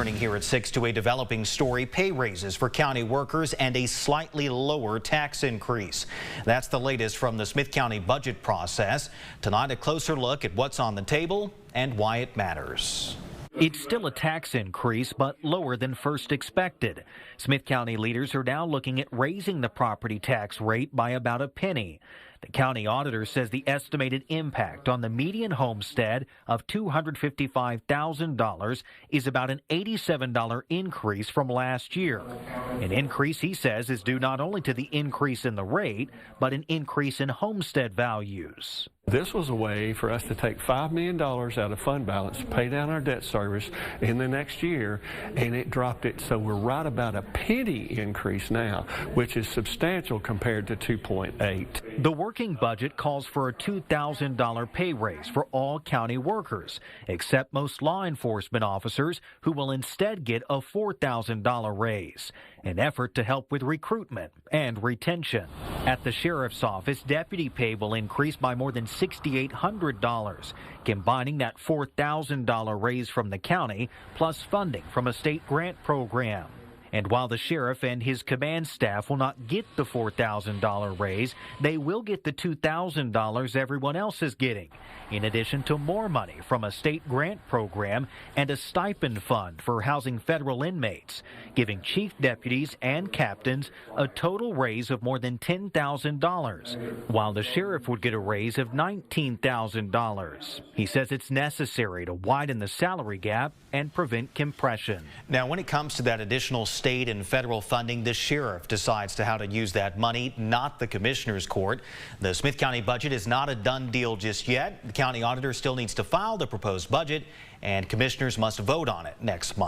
Turning here at 6 to a developing story, pay raises for county workers and a slightly lower tax increase. That's the latest from the Smith County budget process. Tonight, a closer look at what's on the table and why it matters. It's still a tax increase, but lower than first expected. Smith County leaders are now looking at raising the property tax rate by about a penny. The county auditor says the estimated impact on the median homestead of $255,000 is about an $87 increase from last year. An increase, he says, is due not only to the increase in the rate, but an increase in homestead values. This was a way for us to take $5 million out of fund balance, pay down our debt service in the next year, and it dropped it. So we're right about a penny increase now, which is substantial compared to 2.8. The working budget calls for a $2,000 pay raise for all county workers, except most law enforcement officers, who will instead get a $4,000 raise, an effort to help with recruitment and retention. At the sheriff's office, deputy pay will increase by more than $6,800, combining that $4,000 raise from the county plus funding from a state grant program. And while the sheriff and his command staff will not get the $4,000 raise, they will get the $2,000 everyone else is getting, in addition to more money from a state grant program and a stipend fund for housing federal inmates, giving chief deputies and captains a total raise of more than $10,000, while the sheriff would get a raise of $19,000. He says it's necessary to widen the salary gap and prevent compression. Now, when it comes to that additional state and federal funding, the sheriff decides how to use that money, not the commissioner's court. The Smith County budget is not a done deal just yet. The county auditor still needs to file the proposed budget, and commissioners must vote on it next month.